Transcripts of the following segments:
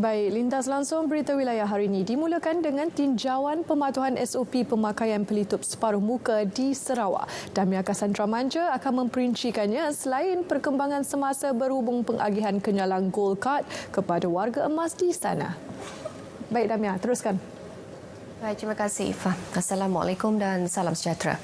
Baik, lintas langsung berita wilayah hari ini dimulakan dengan tinjauan pematuhan SOP pemakaian pelitup separuh muka di Sarawak. Damia Cassandra Manja akan memperincikannya selain perkembangan semasa berhubung pengagihan kenyalang Gold Card kepada warga emas di sana. Baik Damia, teruskan. Baik, terima kasih Ifah. Assalamualaikum dan salam sejahtera.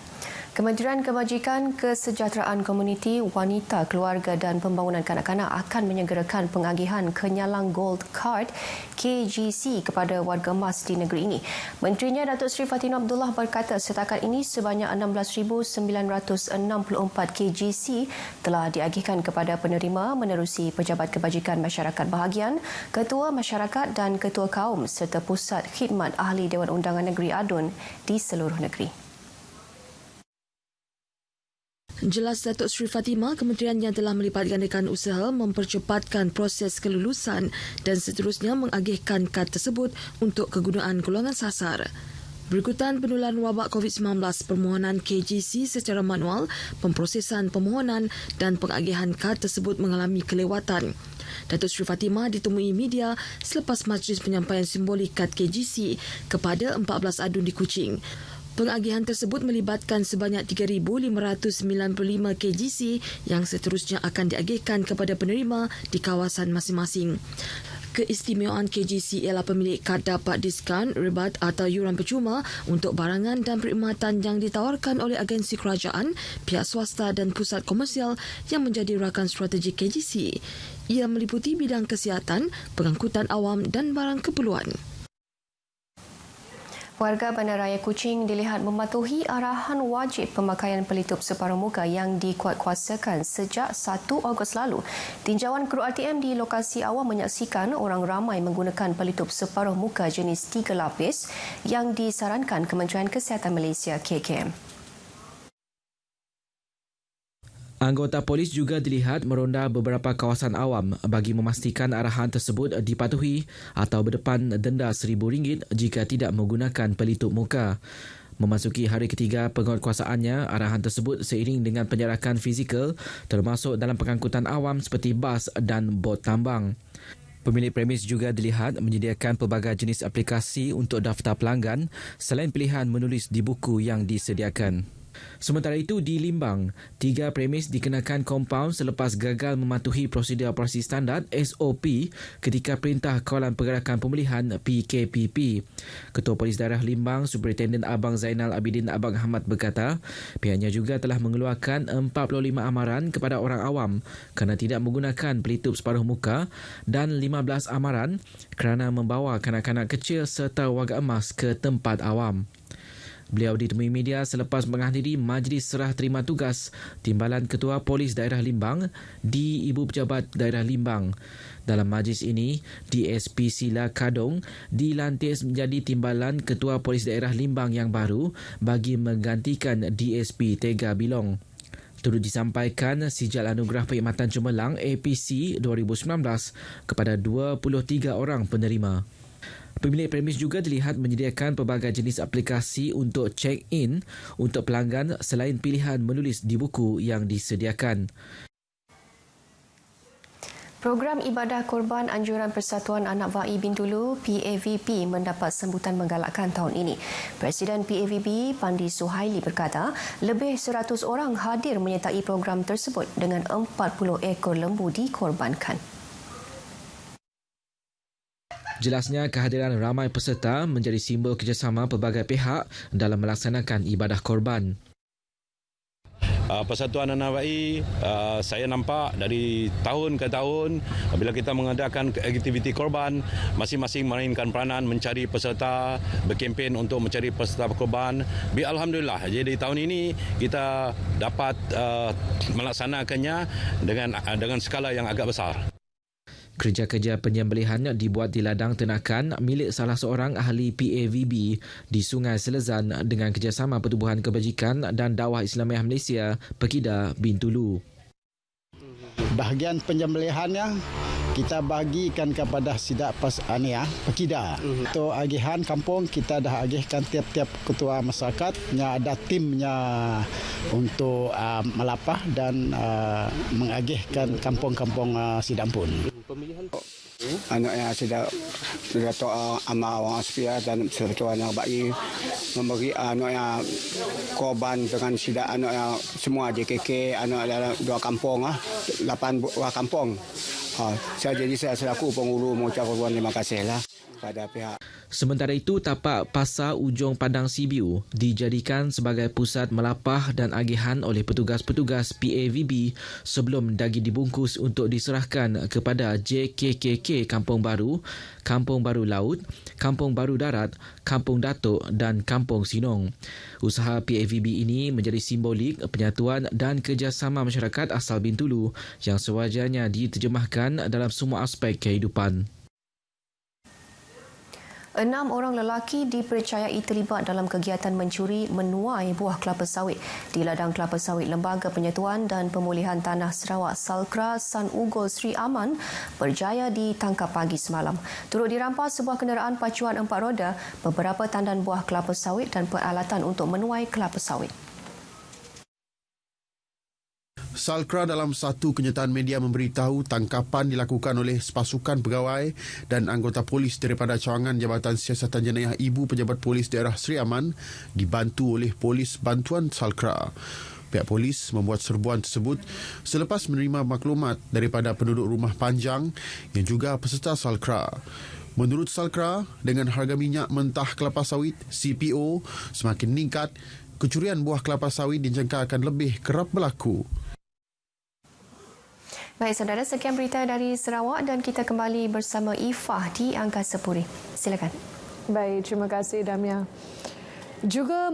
Kementerian Kebajikan Kesejahteraan Komuniti, Wanita, Keluarga dan Pembangunan Kanak-kanak akan menyegerakan pengagihan kenyalang Gold Card KGC kepada warga emas di negeri ini. Menterinya Datuk Seri Fatimah Abdullah berkata setakat ini sebanyak 16,964 KGC telah diagihkan kepada penerima menerusi Pejabat Kebajikan Masyarakat Bahagian, Ketua Masyarakat dan Ketua Kaum serta Pusat Khidmat Ahli Dewan Undangan Negeri ADUN di seluruh negeri. Jelas Datuk Seri Fatimah, kementeriannya telah melipat gandakan usaha mempercepatkan proses kelulusan dan seterusnya mengagihkan kad tersebut untuk kegunaan golongan sasar. Berikutan penularan wabak COVID-19, permohonan KGC secara manual, pemprosesan permohonan dan pengagihan kad tersebut mengalami kelewatan. Datuk Seri Fatimah ditemui media selepas majlis penyampaian simbolik kad KGC kepada 14 adun di Kuching. Pengagihan tersebut melibatkan sebanyak 3,595 KGC yang seterusnya akan diagihkan kepada penerima di kawasan masing-masing. Keistimewaan KGC ialah pemilik kad dapat diskaun, ribat atau yuran percuma untuk barangan dan perkhidmatan yang ditawarkan oleh agensi kerajaan, pihak swasta dan pusat komersial yang menjadi rakan strategik KGC. Ia meliputi bidang kesihatan, pengangkutan awam dan barang keperluan. Warga Bandaraya Kuching dilihat mematuhi arahan wajib pemakaian pelitup separuh muka yang dikuatkuasakan sejak 1 Ogos lalu. Tinjauan kru RTM di lokasi awam menyaksikan orang ramai menggunakan pelitup separuh muka jenis 3 lapis yang disarankan Kementerian Kesihatan Malaysia KKM. Anggota polis juga dilihat meronda beberapa kawasan awam bagi memastikan arahan tersebut dipatuhi atau berdepan denda RM1,000 jika tidak menggunakan pelitup muka. Memasuki hari ketiga penguatkuasaannya, arahan tersebut seiring dengan penjarakan fizikal termasuk dalam pengangkutan awam seperti bas dan bot tambang. Pemilik premis juga dilihat menyediakan pelbagai jenis aplikasi untuk daftar pelanggan selain pilihan menulis di buku yang disediakan. Sementara itu, di Limbang, 3 premis dikenakan kompaun selepas gagal mematuhi prosedur operasi standard SOP ketika Perintah Kawalan Pergerakan Pemulihan PKPP. Ketua Polis Daerah Limbang, Superintendent Abang Zainal Abidin Abang Ahmad berkata, pihaknya juga telah mengeluarkan 45 amaran kepada orang awam kerana tidak menggunakan pelitup separuh muka dan 15 amaran kerana membawa kanak-kanak kecil serta warga emas ke tempat awam. Beliau ditemui media selepas menghadiri majlis serah terima tugas Timbalan Ketua Polis Daerah Limbang di Ibu Pejabat Daerah Limbang. Dalam majlis ini, DSP Sila Kadong dilantik menjadi Timbalan Ketua Polis Daerah Limbang yang baru bagi menggantikan DSP Tega Bilong. Turut disampaikan sijil anugerah perkhidmatan cemerlang APC 2019 kepada 23 orang penerima. Pemilik premis juga dilihat menyediakan pelbagai jenis aplikasi untuk check-in untuk pelanggan selain pilihan menulis di buku yang disediakan. Program Ibadah Korban Anjuran Persatuan Anak Vai Bintulu PAVB mendapat sambutan menggalakkan tahun ini. Presiden PAVB Pandi Suhaili berkata, lebih 100 orang hadir menyertai program tersebut dengan 40 ekor lembu dikorbankan. Jelasnya kehadiran ramai peserta menjadi simbol kerjasama pelbagai pihak dalam melaksanakan ibadah korban. Persatuan Anak Vai, saya nampak dari tahun ke tahun bila kita mengadakan aktiviti korban, masing-masing memainkan peranan mencari peserta, berkempen untuk mencari peserta korban. Alhamdulillah, jadi tahun ini kita dapat melaksanakannya dengan skala yang agak besar. Kerja-kerja penyembelihan dibuat di ladang ternakan milik salah seorang ahli PAVB di Sungai Selezan dengan kerjasama Pertubuhan Kebajikan dan Dakwah Islamiah Malaysia, Pekida Bintulu. Bahagian penyembelihannya kita bagikan kepada Sidak Pekida. Untuk agihan kampung kita dah agihkan tiap-tiap ketua masyarakatnya, ada timnya untuk melapah dan mengagihkan kampung-kampung Sidampun. anak yang sudah toa ama orang aspia dan sertuan yang baik memberi anak yang korban dengan sida anak yang semua JKK anak dalam 2 kampung 8 buah kampung. Saya selaku pengulu mengucapkan terima kasihlah pada pihak. Sementara itu, tapak Pasar Ujong Padang Sibiu dijadikan sebagai pusat melapah dan agihan oleh petugas-petugas PAVB sebelum daging dibungkus untuk diserahkan kepada JKKK Kampung Baru, Kampung Baru Laut, Kampung Baru Darat, Kampung Datuk dan Kampung Sinong. Usaha PAVB ini menjadi simbolik penyatuan dan kerjasama masyarakat asal Bintulu yang sewajarnya diterjemahkan dalam semua aspek kehidupan. 6 orang lelaki dipercayai terlibat dalam kegiatan mencuri menuai buah kelapa sawit di ladang kelapa sawit Lembaga Penyatuan dan Pemulihan Tanah Sarawak Salkra San Ugol Sri Aman berjaya ditangkap pagi semalam. Turut dirampas sebuah kenderaan pacuan 4 roda, beberapa tandan buah kelapa sawit dan peralatan untuk menuai kelapa sawit. Salkra dalam satu kenyataan media memberitahu tangkapan dilakukan oleh sepasukan pegawai dan anggota polis daripada cawangan Jabatan Siasatan Jenayah Ibu Pejabat Polis Daerah Sri Aman dibantu oleh Polis Bantuan Salkra. Pihak polis membuat serbuan tersebut selepas menerima maklumat daripada penduduk Rumah Panjang yang juga peserta Salkra. Menurut Salkra, dengan harga minyak mentah kelapa sawit CPO semakin meningkat, kecurian buah kelapa sawit dijangka akan lebih kerap berlaku. Baik saudara, sekian berita dari Sarawak dan kita kembali bersama Ifah di Angkasa Puri. Silakan. Baik, terima kasih Damia. Juga